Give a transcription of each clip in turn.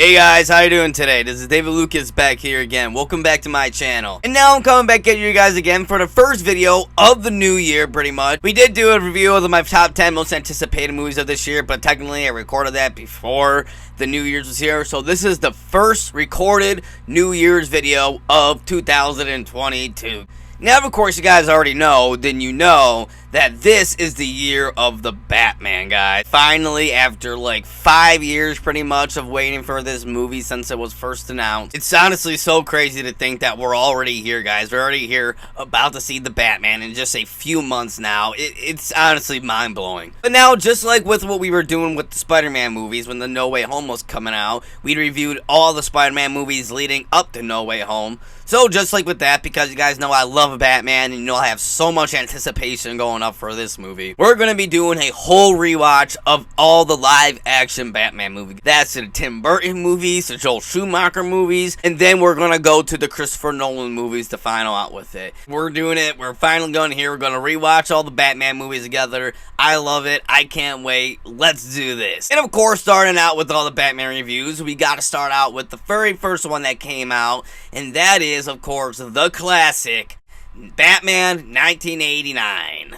Hey guys, how you doing today? This is David Lucas back here again. Welcome back to my channel. And now I'm coming back at you guys again for the first video of the new year, pretty much. We did do a review of my top 10 most anticipated movies of this year, but technically I recorded that before the New Year's was here. So this is the first recorded New Year's video of 2022. Now, of course, you guys already know, then you know that this is the year of the Batman, guys. Finally, after like 5 years pretty much of waiting for this movie since it was first announced. It's honestly so crazy to think that we're already here, guys. We're already here about to see the Batman in just a few months now. It's honestly mind-blowing. But now, just like with what we were doing with the Spider-Man movies when the No Way Home was coming out, we reviewed all the Spider-Man movies leading up to No Way Home. So just like with that, because you guys know I love Batman and you know I have so much anticipation going up for this movie, we're going to be doing a whole rewatch of all the live action Batman movies. That's the Tim Burton movies, the Joel Schumacher movies, and then we're going to go to the Christopher Nolan movies to final out with it. We're doing it. We're finally going here. We're going to rewatch all the Batman movies together. I love it. I can't wait. Let's do this. And of course, starting out with all the Batman reviews, we got to start out with the very first one that came out, and that is, of course, the classic Batman 1989.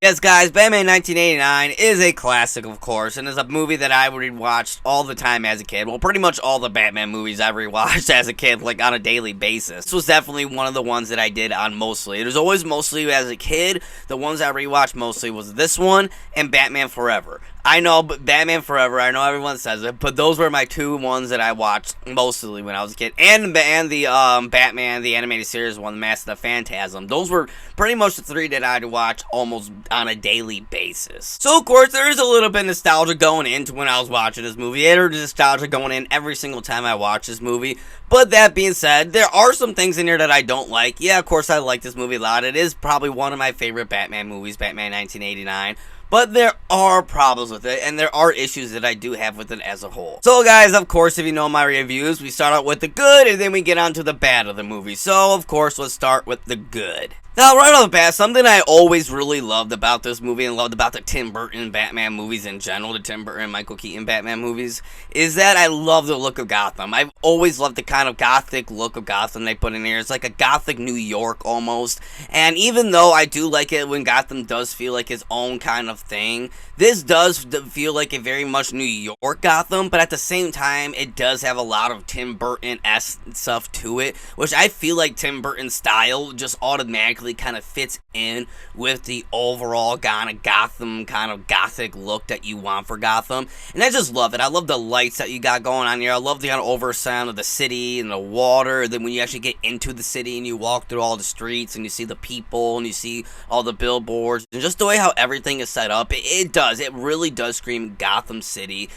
Yes, guys, Batman 1989 is a classic, of course, and is a movie that I rewatched all the time as a kid. Well, pretty much all the Batman movies I rewatched as a kid, like on a daily basis. This was definitely one of the ones that I did on mostly. It was always mostly as a kid. The ones I rewatched mostly was this one and Batman Forever. I know, but Batman Forever, I know everyone says it, but those were my two ones that I watched mostly when I was a kid. And the Batman, the animated series one, The Mask of the Phantasm. Those were pretty much the three that I'd watch almost on a daily basis. So, of course, there is a little bit of nostalgia going into when I was watching this movie. There's nostalgia going in every single time I watch this movie. But that being said, there are some things in here that I don't like. Yeah, of course, I like this movie a lot. It is probably one of my favorite Batman movies, Batman 1989. But there are problems with it, and there are issues that I do have with it as a whole. So, guys, of course, if you know my reviews, we start out with the good, and then we get on to the bad of the movie. So, of course, let's start with the good. Now, right off the bat, something I always really loved about this movie and loved about the Tim Burton Batman movies in general, the Tim Burton and Michael Keaton Batman movies, is that I love the look of Gotham. I've always loved the kind of gothic look of Gotham they put in here. It's like a gothic New York almost. And even though I do like it when Gotham does feel like its own kind of thing, this does feel like a very much New York Gotham, but at the same time, it does have a lot of Tim Burton-esque stuff to it, which I feel like Tim Burton's style just automatically kind of fits in with the overall kind of Gotham, kind of gothic look that you want for Gotham. And I just love it. I love the lights that you got going on here. I love the kind of oversound of the city and the water. And then when you actually get into the city and you walk through all the streets and you see the people and you see all the billboards and just the way how everything is set up, it really does scream Gotham City.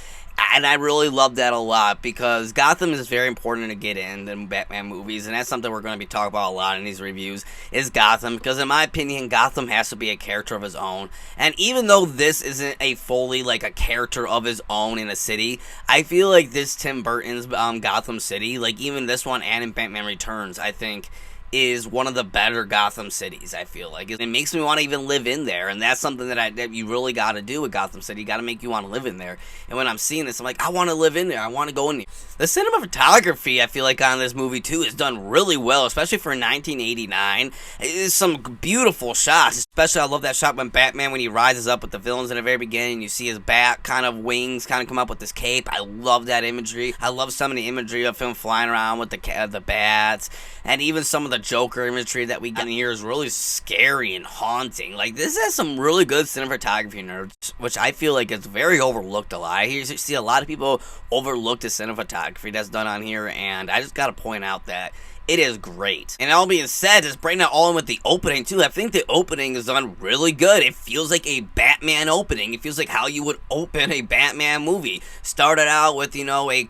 And I really love that a lot because Gotham is very important to get in the Batman movies, and that's something we're going to be talking about a lot in these reviews, is Gotham, because in my opinion, Gotham has to be a character of his own. And even though this isn't a fully, like, a character of his own in a city, I feel like this Tim Burton's Gotham City, like even this one and in Batman Returns, I think is one of the better Gotham cities, I feel like. It makes me want to even live in there, and that's something that you really got to do with Gotham City. You got to make you want to live in there. And when I'm seeing this, I'm like, I want to live in there. I want to go in there. The cinematography, I feel like, on this movie, too, is done really well, especially for 1989. It's some beautiful shots, especially I love that shot when Batman, when he rises up with the villains in the very beginning, you see his bat kind of wings kind of come up with his cape. I love that imagery. I love some of the imagery of him flying around with the bats, and even some of the Joker imagery that we get in here is really scary and haunting. Like, this has some really good cinematography nerds, which I feel like is very overlooked a lot. I see a lot of people overlook the cinematography that's done on here, and I just gotta point out that it is great. And all being said, just breaking it all in with the opening, too. I think the opening is done really good. It feels like a Batman opening. It feels like how you would open a Batman movie. Started out with, you know, a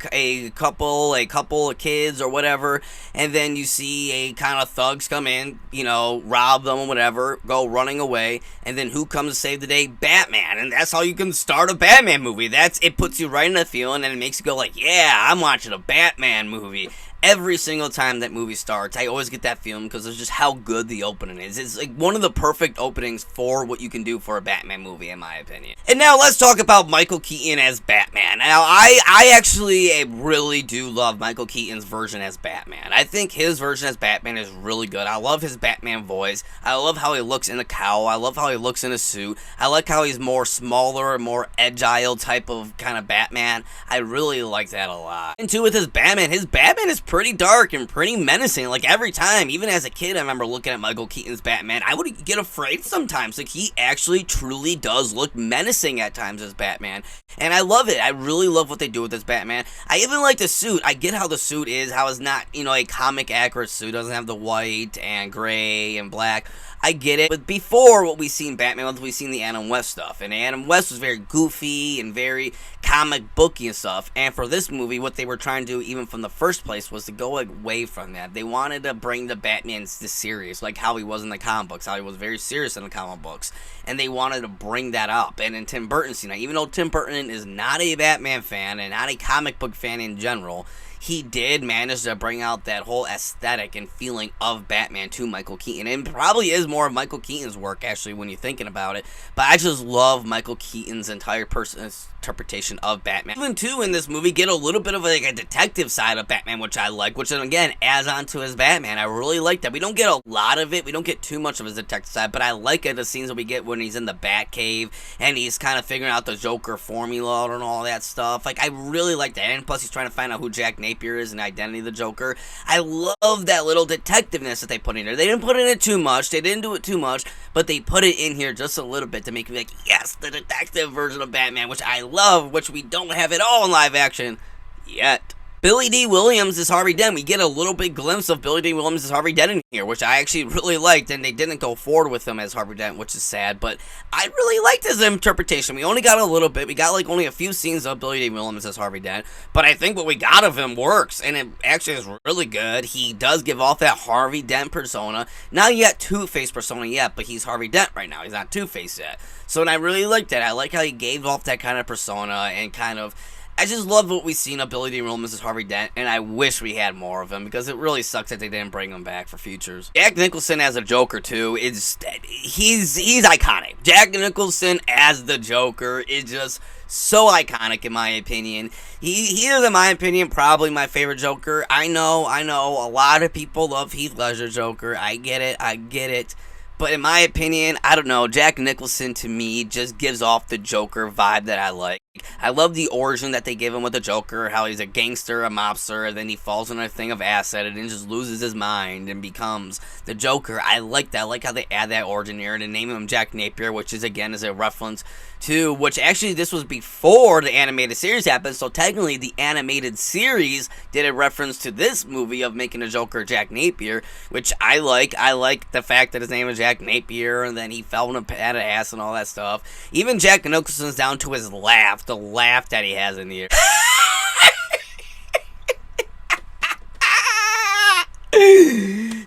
couple of kids or whatever, and then you see a kind of thugs come in, you know, rob them or whatever, go running away, and then who comes to save the day? Batman. And that's how you can start a Batman movie. It puts you right in the feeling, and it makes you go like, yeah, I'm watching a Batman movie. every single time that movie starts, I always get that feeling because of just how good the opening is. It's like one of the perfect openings for what you can do for a Batman movie, in my opinion. And now let's talk about Michael Keaton as Batman. Now, I actually really do love Michael Keaton's version as Batman. I think his version as Batman is really good. I love his Batman voice. I love how he looks in the cowl. I love how he looks in a suit. I like how he's more smaller, more agile type of kind of Batman. I really like that a lot. And too, with his Batman is pretty dark and pretty menacing. Like, every time, even as a kid, I remember looking at Michael Keaton's Batman, I would get afraid sometimes. Like, he actually truly does look menacing at times as Batman. And I love it. I really love what they do with this Batman. I even like the suit. I get how the suit is, how it's not, you know, a comic accurate suit. It doesn't have the white and gray and black. I get it. But before, what we seen Batman was, we seen the Adam West stuff. And Adam West was very goofy and very comic booky and stuff. And for this movie, what they were trying to do, even from the first place, was to go away from that. They wanted to bring the Batman to serious, like how he was in the comic books, how he was very serious in the comic books. And they wanted to bring that up. And in Tim Burton's scene, even though Tim Burton is not a Batman fan and not a comic book fan in general, he did manage to bring out that whole aesthetic and feeling of Batman to Michael Keaton. And it probably is more of Michael Keaton's work, actually, when you're thinking about it. But I just love Michael Keaton's entire interpretation of Batman. Even, too, in this movie, get a little bit of like a detective side of Batman, which I like, which, again, adds on to his Batman. I really like that. We don't get a lot of it. We don't get too much of his detective side, but I like it, the scenes that we get when he's in the Batcave and he's kind of figuring out the Joker formula and all that stuff. Like, I really like that. And plus, he's trying to find out who Jack Napier is and the identity of the Joker. I love that little detectiveness that they put in there. They didn't put in it too much. They didn't do it too much, but they put it in here just a little bit to make me like, yes, the detective version of Batman, which I love, which we don't have at all in live action yet. Billy D. Williams is Harvey Dent. We get a little bit glimpse of Billy D. Williams as Harvey Dent in here, which I actually really liked, and they didn't go forward with him as Harvey Dent, which is sad, but I really liked his interpretation. We only got a little bit. We got like only a few scenes of Billy D. Williams as Harvey Dent, but I think what we got of him works, and it actually is really good. He does give off that Harvey Dent persona. Not yet Two-Face persona yet, but he's Harvey Dent right now. He's not Two-Face yet. So, and I really liked that. I like how he gave off that kind of persona and kind of, I just love what we've seen of Billy D. Williams as Harvey Dent, and I wish we had more of him, because it really sucks that they didn't bring him back for futures. Jack Nicholson as a Joker, too, he's iconic. Jack Nicholson as the Joker is just so iconic, in my opinion. He is, in my opinion, probably my favorite Joker. I know, a lot of people love Heath Ledger's Joker. I get it. But in my opinion, I don't know, Jack Nicholson to me just gives off the Joker vibe that I like. I love the origin that they give him with the Joker, how he's a gangster, a mobster, and then he falls in a thing of acid and then just loses his mind and becomes the Joker. I like that. I like how they add that origin here to name him Jack Napier, which is, again, is a reference to, which actually this was before the animated series happened, so technically the animated series did a reference to this movie of making the Joker Jack Napier, which I like. I like the fact that his name is Jack Napier, and then he fell in a pad of ass and all that stuff. Even Jack Nicholson's down to his laugh, the laugh that he has in here.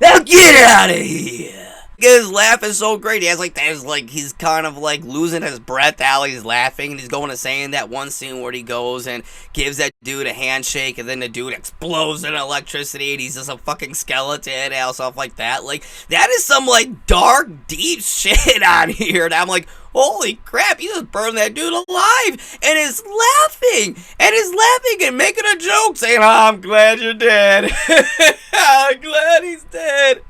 Now get out of here! His laugh is so great. He has like that, like he's kind of like losing his breath while he's laughing, and he's going to saying that one scene where he goes and gives that dude a handshake, and then the dude explodes in electricity, and he's just a fucking skeleton and stuff like that. Like, that is some like dark, deep shit on here, and I'm like, holy crap, he just burned that dude alive, and is laughing and making a joke, saying, oh, I'm glad you're dead. I'm glad he's dead.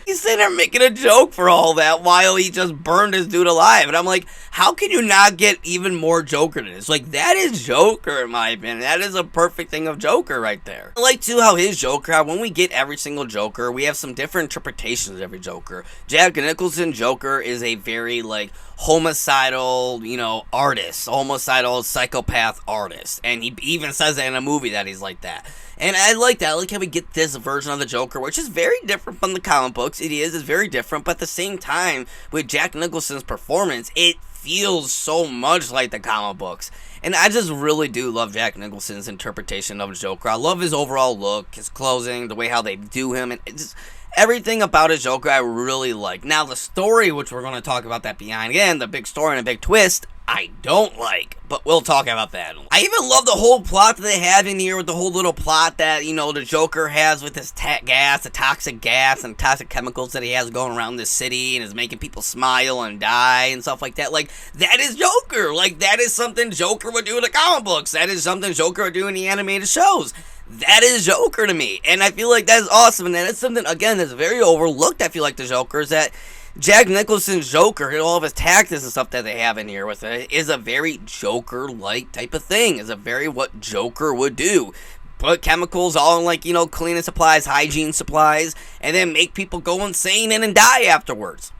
He's sitting there making a joke for all that while he just burned his dude alive. And I'm like, how can you not get even more Joker than this? Like, that is Joker, in my opinion. That is a perfect thing of Joker right there. I like, too, how his Joker, when we get every single Joker, we have some different interpretations of every Joker. Jack Nicholson Joker is a very, like, homicidal, artist. Homicidal psychopath artist. And he even says that in a movie that he's like that. And I like that. I like how we get this version of the Joker, which is very different from the comic books. It's very different. But at the same time, with Jack Nicholson's performance, it feels so much like the comic books. And I just really do love Jack Nicholson's interpretation of the Joker. I love his overall look, his clothing, the way how they do him, and just everything about his Joker I really like. Now, the story, which we're going to talk about that behind, again, the big story and a big twist, I don't like, but we'll talk about that. I even love the whole plot that they have in here with the whole little plot that, you know, the Joker has with this gas, the toxic gas and toxic chemicals that he has going around this city and is making people smile and die and stuff like that. Like, that is Joker. Like, that is something Joker would do in the comic books. That is something Joker would do in the animated shows. That is Joker to me, and I feel like that is awesome, and that is something, again, that's very overlooked. I feel like the Joker is that Jack Nicholson's Joker, and all of his tactics and stuff that they have in here with it, is a very Joker-like type of thing. Is a very what Joker would do. Put chemicals all in, like, you know, cleaning supplies, hygiene supplies, and then make people go insane and then die afterwards.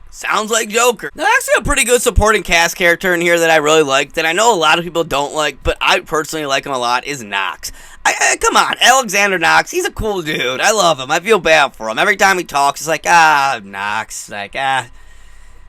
Sounds like Joker. There's actually a pretty good supporting cast character in here that I really like, that I know a lot of people don't like, but I personally like him a lot, is Knox. Come on, Alexander Knox, he's a cool dude. I love him. I feel bad for him. Every time he talks, it's like, Knox, like,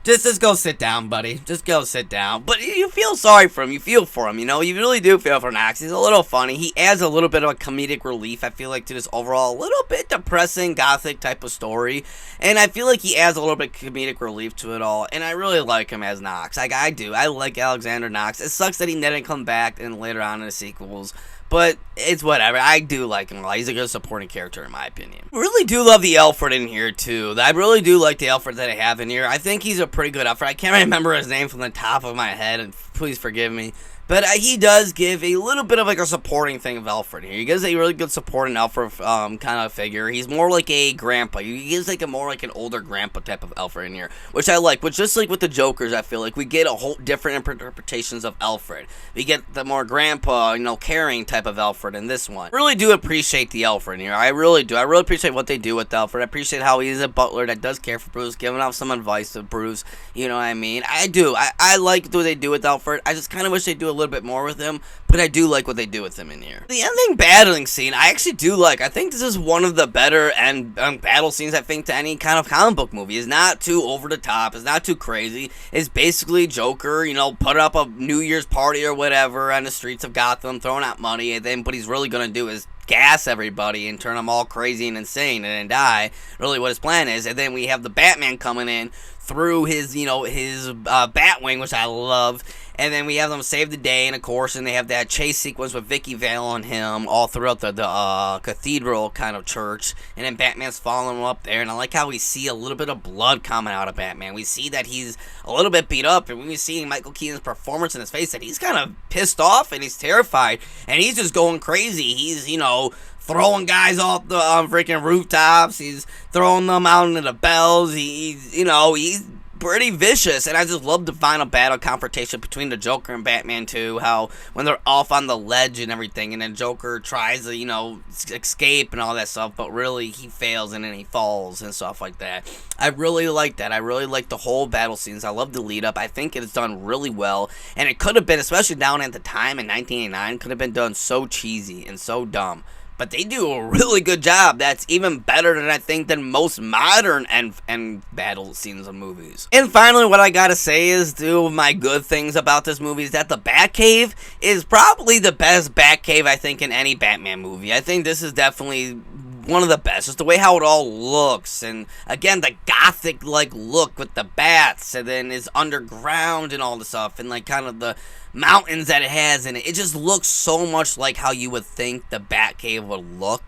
just go sit down, buddy. Just go sit down. But you feel sorry for him. You feel for him, you know? You really do feel for Knox. He's a little funny. He adds a little bit of a comedic relief, I feel like, to this overall little bit depressing, gothic type of story. And I feel like he adds a little bit of comedic relief to it all. And I really like him as Knox. Like, I do. I like Alexander Knox. It sucks that he didn't come back and later on in the sequels. But it's whatever. I do like him a lot. He's a good supporting character in my opinion. I really do love the Alfred in here too. I really do like the Alfred that I have in here. I think he's a pretty good Alfred. I can't remember his name from the top of my head, and please forgive me. But he does give a little bit of like a supporting thing of Alfred here. He gives a really good supporting Alfred kind of figure. He's more like a grandpa. He gives like a more like an older grandpa type of Alfred in here, which I like. But just like with the Jokers, I feel like we get a whole different interpretations of Alfred. We get the more grandpa, you know, caring type of Alfred in this one. I really do appreciate the Alfred in here. I really do. I really appreciate what they do with Alfred. I appreciate how he's a butler that does care for Bruce, giving out some advice to Bruce. You know what I mean? I do. I like what they do with Alfred. I just kind of wish they do a little bit more with him, but I do like what they do with him in here. The ending battling scene, I actually do like. I think this is one of the better battle scenes, I think, to any kind of comic book movie. It's not too over the top. It's not too crazy. It's basically Joker, you know, put up a New Year's party or whatever on the streets of Gotham, throwing out money, and then what he's really going to do is gas everybody and turn them all crazy and insane and then die. Really what his plan is. And then we have the Batman coming in through his, you know, his Batwing, which I love. And then we have them save the day, and of course, and they have that chase sequence with Vicky Vale on him all throughout the cathedral kind of church. And then Batman's following him up there, and I like how we see a little bit of blood coming out of Batman. We see that he's a little bit beat up, and when we see Michael Keaton's performance in his face, that he's kind of pissed off and he's terrified, and he's just going crazy. He's, you know, throwing guys off the freaking rooftops. He's throwing them out into the bells. He's, you know, he's pretty vicious, and I just love the final battle confrontation between the Joker and Batman too, how when they're off on the ledge and everything, and then Joker tries to, you know, escape and all that stuff, but really he fails and then he falls and stuff like that. I really like that. I really like the whole battle scenes. I love the lead up. I think it's done really well, and it could have been, especially down at the time in 1989, could have been done so cheesy and so dumb. But they do a really good job. That's even better than I think than most modern and battle scenes of movies. And finally, what I gotta say is, two of my good things about this movie is that the Batcave is probably the best Batcave I think in any Batman movie. I think this is definitely one of the best. Just the way how it all looks, and again the gothic like look with the bats, and then is underground and all the stuff, and like kind of the mountains that it has in it. It just looks so much like how you would think the Batcave would look.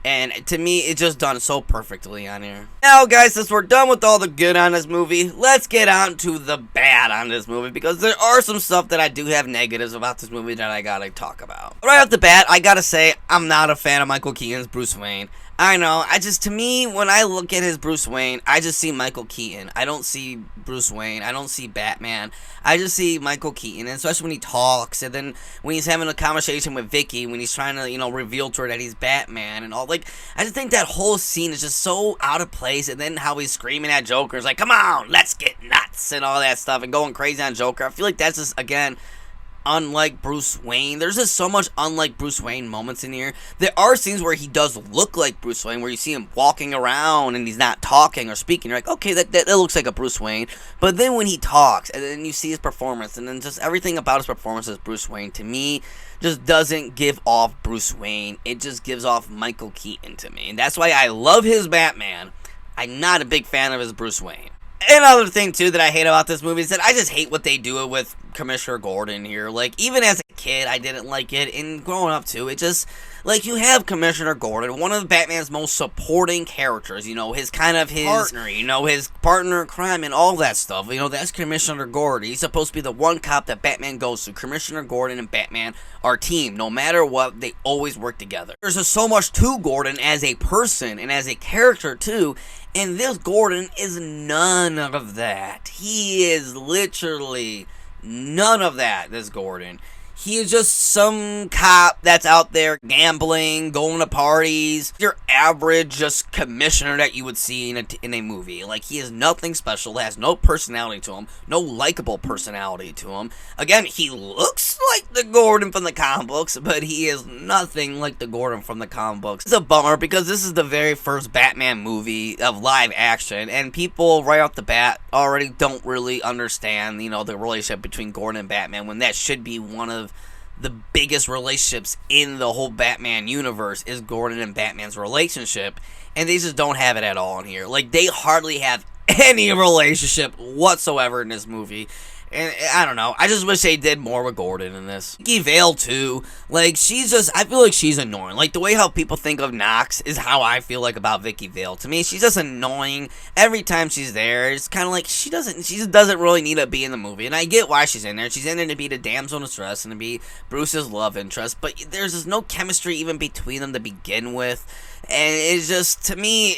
And to me, it's just done so perfectly on here. Now, guys, since we're done with all the good on this movie, let's get on to the bad on this movie, because there are some stuff that I do have negatives about this movie that I gotta talk about. Right off the bat, I gotta say, I'm not a fan of Michael Keaton's Bruce Wayne. I know, to me, when I look at his Bruce Wayne, I just see Michael Keaton. I don't see Bruce Wayne. I don't see Batman. I just see Michael Keaton, and especially when he talks, and then when he's having a conversation with Vicky, when he's trying to, you know, reveal to her that he's Batman and all. Like, I just think that whole scene is just so out of place, and then how he's screaming at Joker, is like, come on, let's get nuts, and all that stuff, and going crazy on Joker. I feel like that's just, again, unlike Bruce Wayne. There's just so much unlike Bruce Wayne moments in here. There are scenes where he does look like Bruce Wayne, where you see him walking around and he's not talking or speaking. You're like, okay, that looks like a Bruce Wayne. But then when he talks, and then you see his performance, and then just everything about his performance as Bruce Wayne, to me, just doesn't give off Bruce Wayne. It just gives off Michael Keaton to me. And that's why I love his Batman. I'm not a big fan of his Bruce Wayne. Another thing, too, that I hate about this movie is that I just hate what they do with Commissioner Gordon here. Like, even as a kid, I didn't like it, and growing up, too, it just, like, you have Commissioner Gordon, one of Batman's most supporting characters, you know, his partner, you know, his partner in crime and all that stuff, you know, that's Commissioner Gordon. He's supposed to be the one cop that Batman goes to. Commissioner Gordon and Batman are a team. No matter what, they always work together. There's just so much to Gordon as a person and as a character, too. And this Gordon is none of that. He is literally none of that, this Gordon. He is just some cop that's out there gambling, going to parties. Your average just commissioner that you would see in a movie. Like, he is nothing special, has no personality to him, no likable personality to him. Again, he looks like the Gordon from the comic books, but he is nothing like the Gordon from the comic books. It's a bummer because this is the very first Batman movie of live action, and people right off the bat already don't really understand, you know, the relationship between Gordon and Batman, when that should be one of the biggest relationships in the whole Batman universe is Gordon and Batman's relationship, and they just don't have it at all in here. Like, they hardly have any relationship whatsoever in this movie. And I don't know. I just wish they did more with Gordon in this. Vicky Vale, too. Like, she's just... I feel like she's annoying. Like, the way how people think of Knox is how I feel like about Vicky Vale. To me, she's just annoying. Every time she's there, it's kind of like she just doesn't really need to be in the movie. And I get why she's in there. She's in there to be the damsel in distress and to be Bruce's love interest. But there's just no chemistry even between them to begin with. And it's just, to me,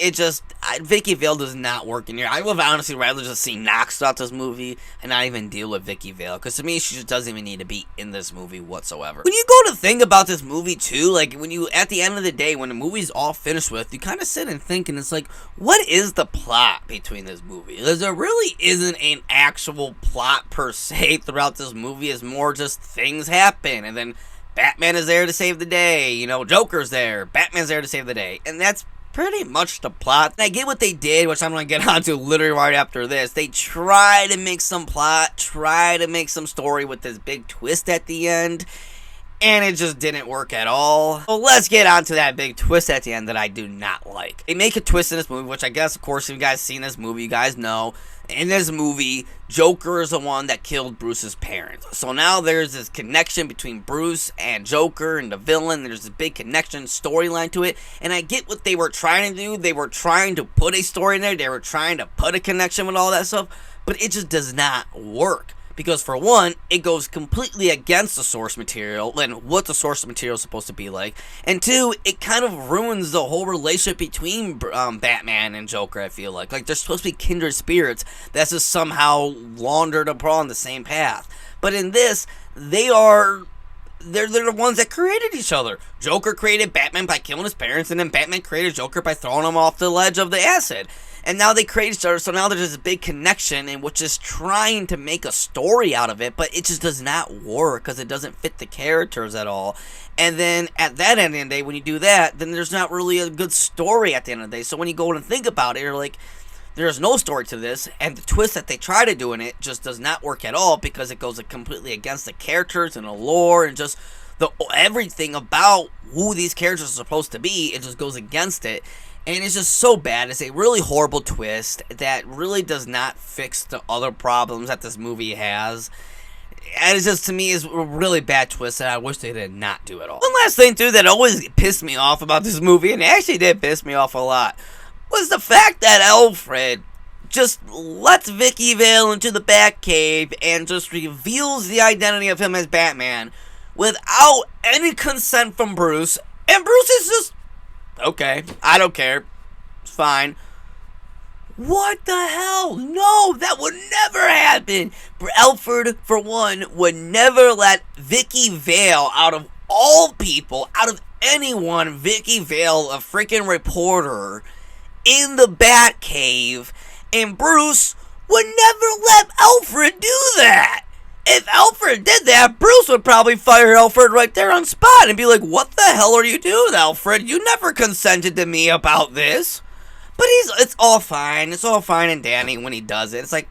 Vicky Vale does not work in here. I would honestly rather just see Knox throughout this movie and not even deal with Vicky Vale. Because to me, she just doesn't even need to be in this movie whatsoever. When you go to think about this movie, too, like, when you, at the end of the day, when the movie's all finished with, you kind of sit and think, and it's like, what is the plot between this movie? Because there really isn't an actual plot, per se, throughout this movie. It's more just things happen, and then Batman is there to save the day, you know, Joker's there, Batman's there to save the day, and that's pretty much the plot. And I get what they did, which I'm going to get onto literally right after this. They try to make some plot, try to make some story with this big twist at the end, and it just didn't work at all. So let's get on to that big twist at the end that I do not like. They make a twist in this movie, which I guess, of course, if you guys seen this movie, you guys know. In this movie, Joker is the one that killed Bruce's parents. So now there's this connection between Bruce and Joker and the villain. There's this big connection storyline to it. And I get what they were trying to do. They were trying to put a story in there. They were trying to put a connection with all that stuff. But it just does not work. Because for one, it goes completely against the source material and what the source material is supposed to be like. And two, it kind of ruins the whole relationship between Batman and Joker, I feel like. Like, they're supposed to be kindred spirits that's just somehow laundered upon the same path. But in this, they're the ones that created each other. Joker created Batman by killing his parents, and then Batman created Joker by throwing him off the ledge of the acid. And now they create each other, so now there's this big connection, and which is trying to make a story out of it, but it just does not work, because it doesn't fit the characters at all. And then, at that end of the day, when you do that, then there's not really a good story at the end of the day. So when you go and think about it, you're like, there's no story to this, and the twist that they try to do in it just does not work at all, because it goes completely against the characters and the lore, and just everything about who these characters are supposed to be. It just goes against it. And it's just so bad. It's a really horrible twist that really does not fix the other problems that this movie has. And it's just, to me, is a really bad twist that I wish they did not do at all. One last thing, too, that always pissed me off about this movie, and it actually did piss me off a lot, was the fact that Alfred just lets Vicky Vale into the Batcave and just reveals the identity of him as Batman without any consent from Bruce. And Bruce is just, okay, I don't care. It's fine. What the hell? No, that would never happen. Alfred, for one, would never let Vicky Vale, out of all people, out of anyone, Vicky Vale, a freaking reporter, in the Batcave, and Bruce would never let Alfred do that. If Alfred did that, Bruce would probably fire Alfred right there on spot and be like, what the hell are you doing, Alfred? You never consented to me about this. But it's all fine. It's all fine and dandy when he does it. It's like,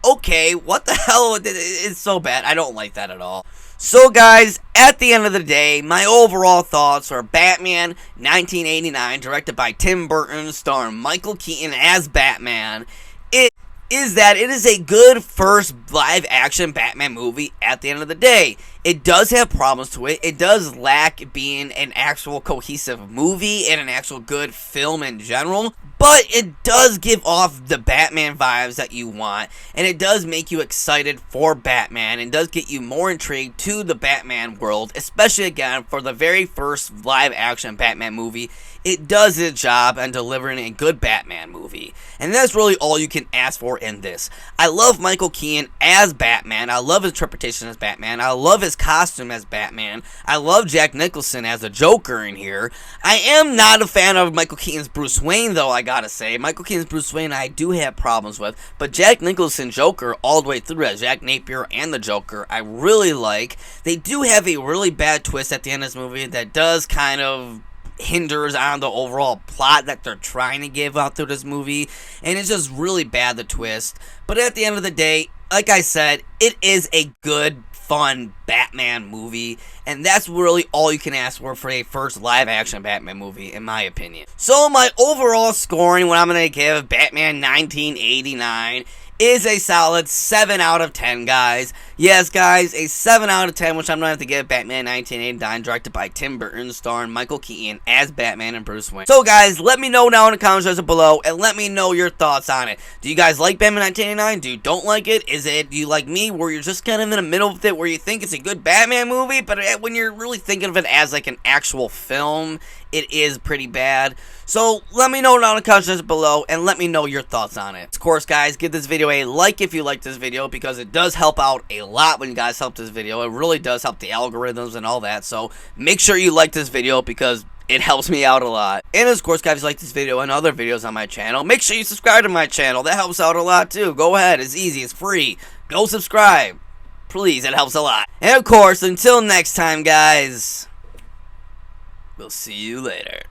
okay, what the hell? It's so bad. I don't like that at all. So, guys, at the end of the day, my overall thoughts are Batman 1989, directed by Tim Burton, starring Michael Keaton as Batman. It is that it is a good first live action Batman movie at the end of the day. It does have problems to it. It does lack being an actual cohesive movie and an actual good film in general. But it does give off the Batman vibes that you want. And it does make you excited for Batman. And does get you more intrigued to the Batman world. Especially again for the very first live action Batman movie. It does its job in delivering a good Batman movie. And that's really all you can ask for in this. I love Michael Keaton as Batman. I love his interpretation as Batman. I love his costume as Batman. I love Jack Nicholson as the Joker in here. I am not a fan of Michael Keaton's Bruce Wayne, though, I gotta say. Michael Keaton's Bruce Wayne I do have problems with. But Jack Nicholson Joker all the way through as Jack Napier and the Joker I really like. They do have a really bad twist at the end of this movie that does kind of hinders on the overall plot that they're trying to give out through this movie, and it's just really bad, the twist. But at the end of the day, like I said, it is a good, fun Batman movie, and that's really all you can ask for a first live action Batman movie, in my opinion. So my overall scoring, what I'm going to give Batman 1989 is a solid 7 out of 10, guys. Yes, guys, a 7 out of 10, which I'm going to have to give Batman 1989, directed by Tim Burton, starring Michael Keaton as Batman and Bruce Wayne. So, guys, let me know down in the comments section below, and let me know your thoughts on it. Do you guys like Batman 1989? Do you don't like it? Do you like me, where you're just kind of in the middle of it, where you think it's a good Batman movie, but when you're really thinking of it as, like, an actual film, it is pretty bad. So, let me know down in the comments section below, and let me know your thoughts on it. Of course, guys, give this video a like if you like this video, because it does help out a lot when you guys help this video. It really does help the algorithms and all that. So, make sure you like this video, because it helps me out a lot. And of course, guys, if you like this video and other videos on my channel, make sure you subscribe to my channel. That helps out a lot, too. Go ahead. It's easy. It's free. Go subscribe. Please, it helps a lot. And of course, until next time, guys, we'll see you later.